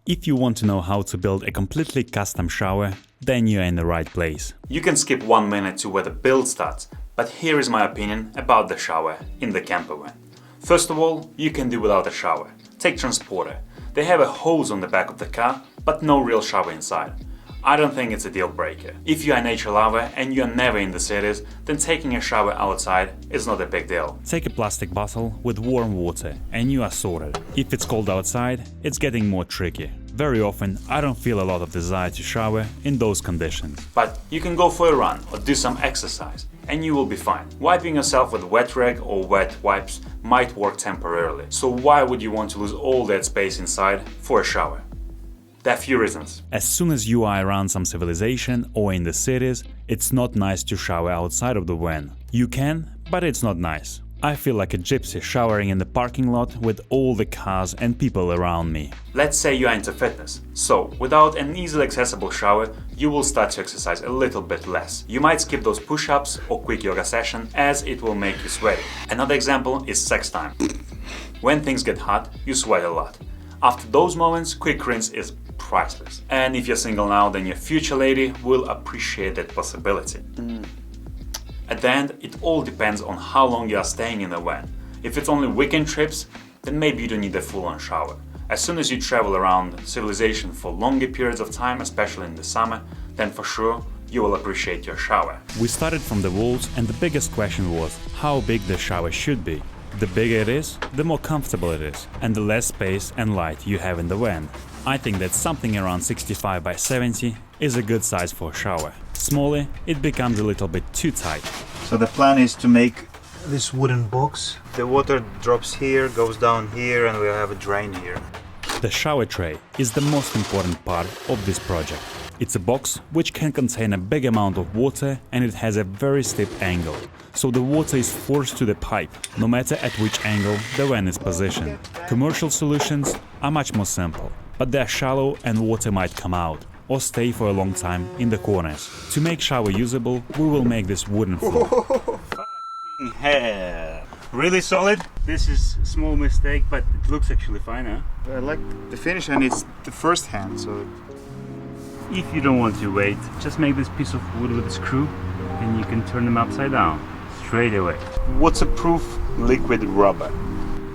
If you want to know how to build a completely custom shower, then you're in the right place. You can skip 1 minute to where the build starts, but here is my opinion about the shower in the camper van. First of all, you can do without a shower. Take Transporter. They have a hose on the back of the car, but no real shower inside. I don't think it's a deal breaker. If you're a nature lover and you're never in the cities, then taking a shower outside is not a big deal. Take a plastic bottle with warm water and you are sorted. If it's cold outside, it's getting more tricky. Very often, I don't feel a lot of desire to shower in those conditions. But you can go for a run or do some exercise and you will be fine. Wiping yourself with wet rag or wet wipes might work temporarily. So why would you want to lose all that space inside for a shower? There are a few reasons. As soon as you are around some civilization or in the cities, it's not nice to shower outside of the van. You can, but it's not nice. I feel like a gypsy showering in the parking lot with all the cars and people around me. Let's say you are into fitness. So, without an easily accessible shower, you will start to exercise a little bit less. You might skip those push-ups or quick yoga session as it will make you sweaty. Another example is sex time. When things get hot, you sweat a lot. After those moments, quick rinse is priceless. And if you're single now, then your future lady will appreciate that possibility. At the end, it all depends on how long you are staying in the van. If it's only weekend trips, then maybe you don't need a full-on shower. As soon as you travel around civilization for longer periods of time, especially in the summer, then for sure you will appreciate your shower. We started from the walls and the biggest question was how big the shower should be. The bigger it is, the more comfortable it is, and the less space and light you have in the van. I think that something around 65 by 70 is a good size for a shower. Smaller, it becomes a little bit too tight. So the plan is to make this wooden box. The water drops here, goes down here, and we'll have a drain here. The shower tray is the most important part of this project. It's a box which can contain a big amount of water and it has a very steep angle. So the water is forced to the pipe, no matter at which angle the van is positioned. Commercial solutions are much more simple, but they are shallow and water might come out or stay for a long time in the corners. To make shower usable, we will make this wooden floor. Really solid. This is a small mistake, but it looks actually fine, huh? I like the finish and it's the first hand, so... If you don't want to wait, just make this piece of wood with a screw and you can turn them upside down straight away. Waterproof liquid rubber.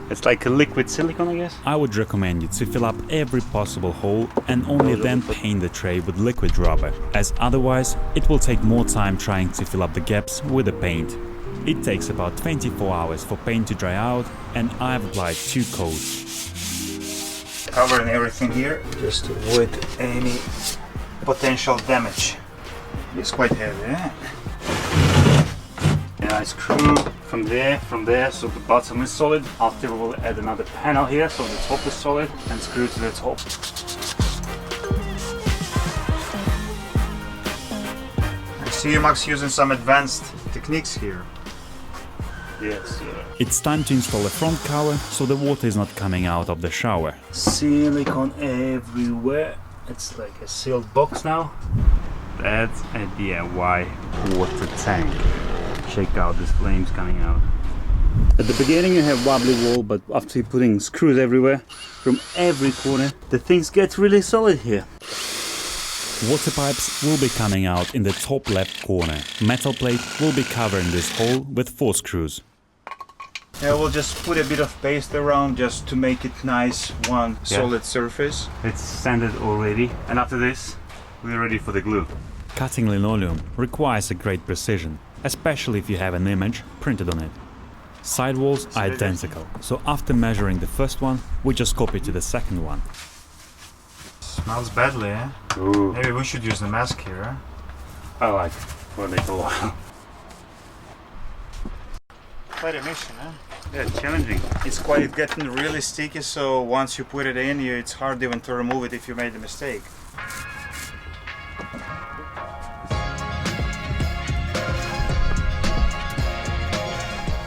It's like a liquid silicone, I guess. I would recommend you to fill up every possible hole and only then paint the tray with liquid rubber, as otherwise it will take more time trying to fill up the gaps with the paint. It takes about 24 hours for paint to dry out and I've applied 2 coats. Covering everything here just to avoid any potential damage. It's quite heavy, eh? And I screw from there, so the bottom is solid. After we will add another panel here, so the top is solid, and screw to the top. I see you, Max, using some advanced techniques here. Yes, It's time to install a front cover so the water is not coming out of the shower. Silicone everywhere. It's like a sealed box now. That's a DIY water tank. Check out these flames coming out. At the beginning you have wobbly wall, but after you're putting screws everywhere, from every corner, the things get really solid here. Water pipes will be coming out in the top left corner. Metal plate will be covering this hole with 4 screws. Yeah, we'll just put a bit of paste around just to make it nice, one solid surface. It's sanded already, and after this, we're ready for the glue. Cutting linoleum requires a great precision, especially if you have an image printed on it. Side walls are identical, so after measuring the first one, we just copy to the second one. Smells badly, eh? Ooh. Maybe we should use the mask here, eh? I like it for a little while. Quite a mission, eh? Yeah, challenging. It's quite getting really sticky, so once you put it in, it's hard even to remove it if you made a mistake.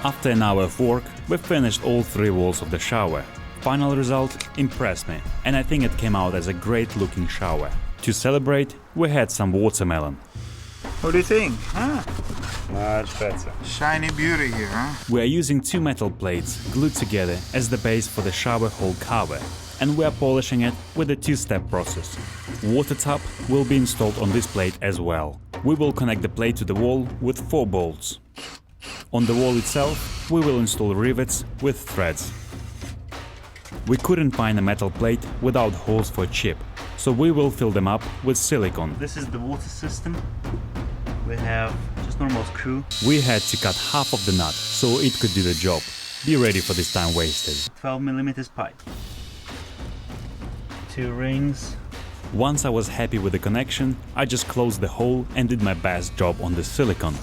After an hour of work, we finished all 3 walls of the shower. Final result impressed me, and I think it came out as a great looking shower. To celebrate, we had some watermelon. What do you think? Huh? Much better. Shiny beauty here, huh? We are using 2 metal plates glued together as the base for the shower hole cover. and we are polishing it with a two-step process. Water tap will be installed on this plate as well. We will connect the plate to the wall with 4 bolts. On the wall itself, we will install rivets with threads. We couldn't find a metal plate without holes for a chip, so we will fill them up with silicone. This is the water system. We have just normal screw. We had to cut half of the nut so it could do the job. Be ready for this time wasted. 12mm pipe. 2 rings. Once I was happy with the connection, I just closed the hole and did my best job on the silicone.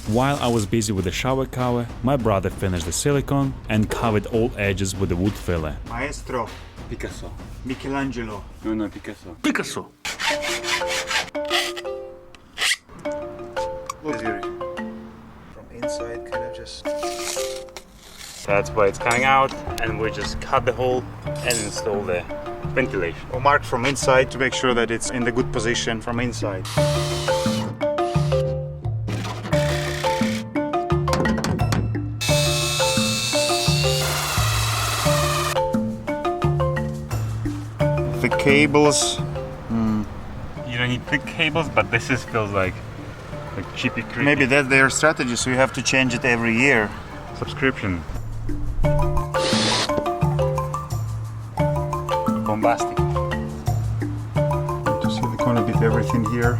While I was busy with the shower cover, my brother finished the silicone and covered all edges with the wood filler. Maestro. Picasso. Michelangelo. No, Picasso. Picasso! From inside, kind of just. That's why it's coming out, and we just cut the hole and install the ventilation. Or mark from inside to make sure that it's in the good position from inside. The cables. You don't need thick cables, but this feels like cheapy creepy. Maybe that's their strategy, so you have to change it every year. Subscription. Bombastic. To see the corner bit everything here.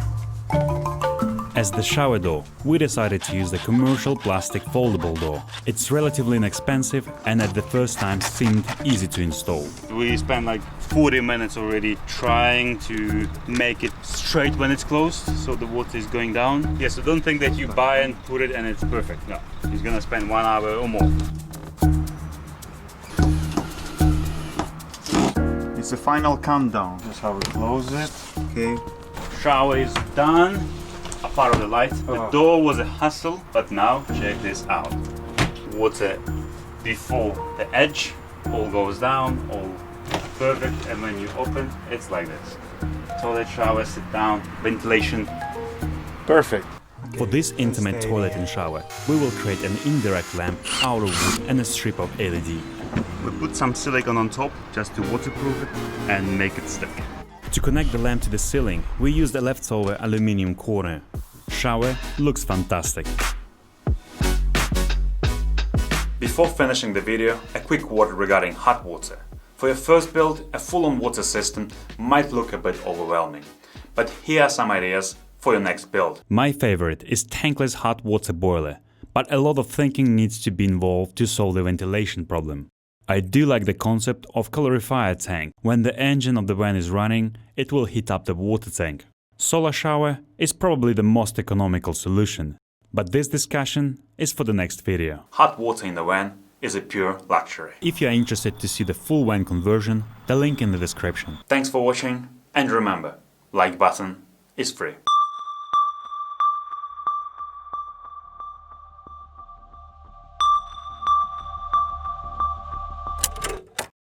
As the shower door, we decided to use the commercial plastic foldable door. It's relatively inexpensive and at the first time seemed easy to install. We spent like 40 minutes already trying to make it straight when it's closed, so the water is going down. Yeah, so don't think that you buy and put it and it's perfect. No, you're gonna spend 1 hour or more. It's the final countdown. That's how we close it. Okay. Shower is done. Apart of the light. The door was a hassle, but now check this out. Water before the edge, all goes down, all perfect, and when you open, it's like this. Toilet, shower, sit down, ventilation. Perfect. For this intimate toilet and shower, we will create an indirect lamp out of wood and a strip of LED. We put some silicone on top just to waterproof it and make it stick. To connect the lamp to the ceiling, we used a leftover aluminium corner. Shower looks fantastic. Before finishing the video, a quick word regarding hot water. For your first build, a full-on water system might look a bit overwhelming, but here are some ideas for your next build. My favorite is tankless hot water boiler, but a lot of thinking needs to be involved to solve the ventilation problem. I do like the concept of calorifier tank. When the engine of the van is running, it will heat up the water tank. Solar shower is probably the most economical solution, but this discussion is for the next video. Hot water in the van is a pure luxury. If you are interested to see the full van conversion, the link in the description. Thanks for watching, and remember, like button is free.